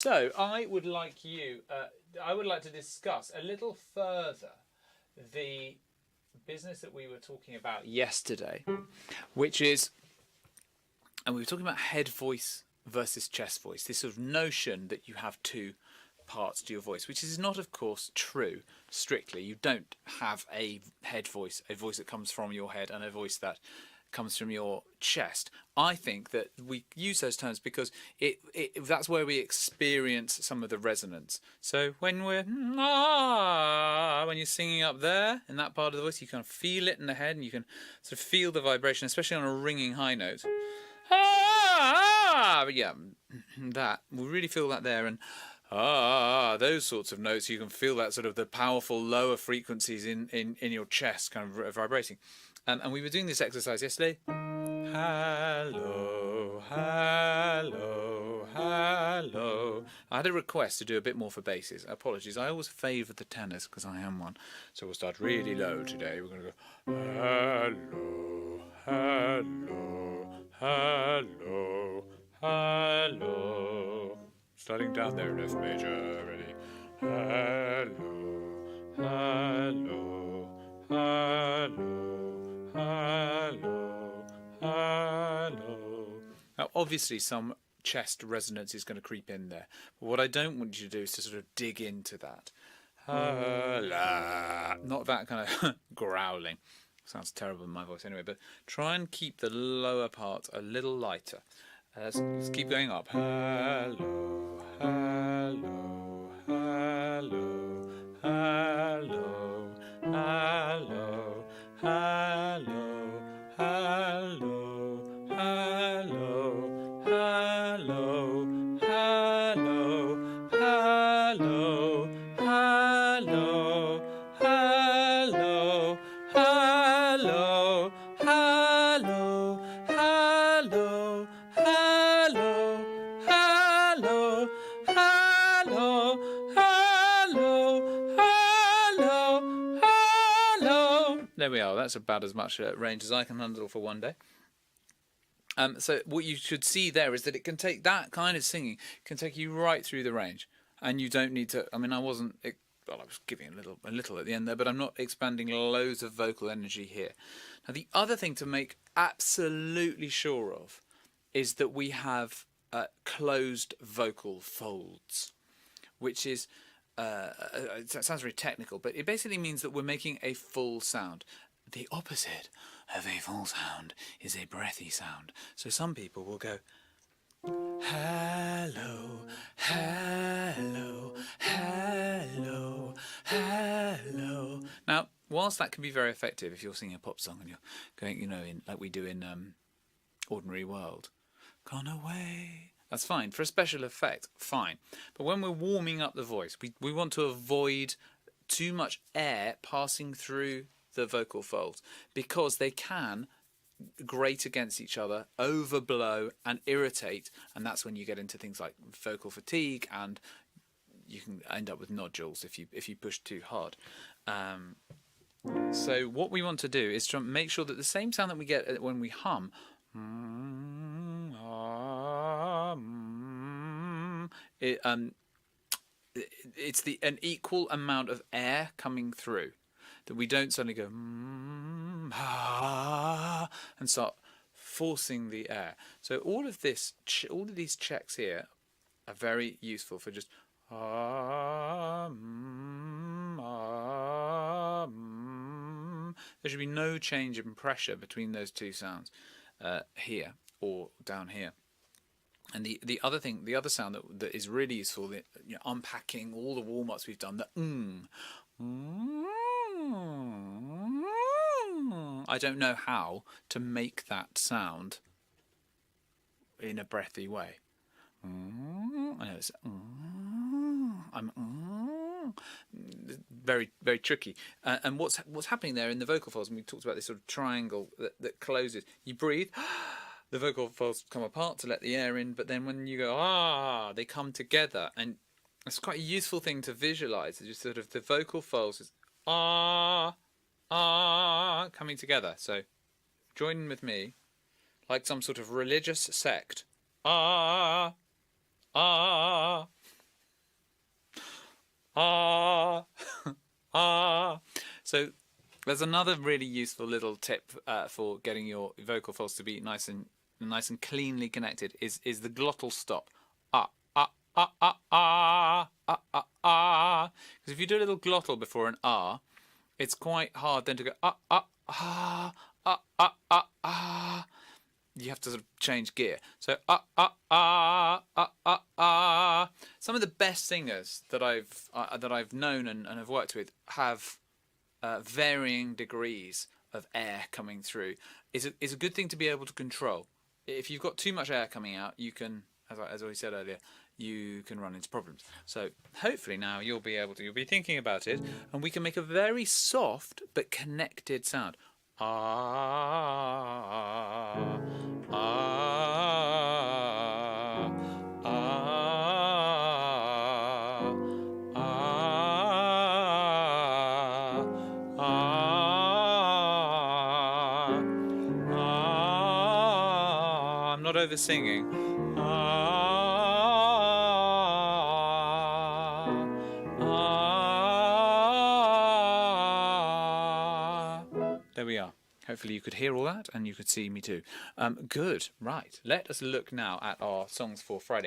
So I would like to discuss a little further the business that we were talking about yesterday, which is, and we were talking about head voice versus chest voice, this sort of notion that you have two parts to your voice, which is not, of course, true strictly. You don't have a head voice, a voice that comes from your head, and a voice that comes from your chest. I think that we use those terms because that's where we experience some of the resonance. So when when you're singing up there in that part of the voice, you can feel it in the head, and you can sort of feel the vibration, especially on a ringing high note. But yeah, that we really feel that there, and those sorts of notes, you can feel that sort of the powerful lower frequencies in your chest kind of vibrating. And we were doing this exercise yesterday. Hello, hello, hello. I had a request to do a bit more for basses. Apologies, I always favour the tenors because I am one. So we'll start really low today. We're going to go hello, hello, hello, hello. Starting down there in F major, ready? Hello, hello, hello, hello, hello. Now, obviously, some chest resonance is going to creep in there. But what I don't want you to do is to sort of dig into that. Not that kind of growling. Sounds terrible in my voice anyway, but try and keep the lower part a little lighter. Let's keep going up. Hello, hello, hello, hello, hello, hello, hello, hello, hello, hello, hello, hello, hello, hello, hello, hello. Hello, hello, hello, hello, hello, hello. There we are. That's about as much range as I can handle for one day. So what you should see there is that it can take that kind of singing can take you right through the range, and you don't need to. I mean, I wasn't. Well, I was giving a little at the end there, but I'm not expanding loads of vocal energy here. Now, the other thing to make absolutely sure of is that we have closed vocal folds, which is, it sounds very technical, but it basically means that we're making a full sound. The opposite of a full sound is a breathy sound. So some people will go, hello, hello, hello, hello. Now, whilst that can be very effective if you're singing a pop song and you're going, in like we do in Ordinary World, gone away. That's fine. For a special effect, fine. But when we're warming up the voice, we want to avoid too much air passing through the vocal folds because they can grate against each other, overblow and irritate, and that's when you get into things like vocal fatigue, and you can end up with nodules if you push too hard. So what we want to do is to make sure that the same sound that we get when we hum, it's an equal amount of air coming through, that we don't suddenly go and start forcing the air. So all of these checks here are very useful for just there should be no change in pressure between those two sounds here or down here. And the other sound that is really useful, unpacking all the warm-ups we've done, I don't know how to make that sound in a breathy way. I know it's very, very tricky. And what's happening there in the vocal folds, and we talked about this sort of triangle that closes. You breathe, the vocal folds come apart to let the air in, but then when you go they come together, and it's quite a useful thing to visualize. It's just sort of the vocal folds is coming together. So join in with me, like some sort of religious sect. So there's another really useful little tip for getting your vocal folds to be nice and cleanly connected is the glottal stop. Ah ah ah ah ah ah ah ah. Because if you do a little glottal before an ah, it's quite hard then to go ah ah ah ah ah ah ah. You have to sort of change gear. So ah ah ah ah ah ah. Some of the best singers that I've known and have worked with have varying degrees of air coming through. Is a good thing to be able to control. If you've got too much air coming out, you can, as I said earlier, you can run into problems. So hopefully now you'll be thinking about it, and we can make a very soft but connected sound. Ah, ah, ah, ah, ah, ah. I'm not over singing. There we are. Hopefully you could hear all that and you could see me too. Good. Right. Let us look now at our songs for Friday.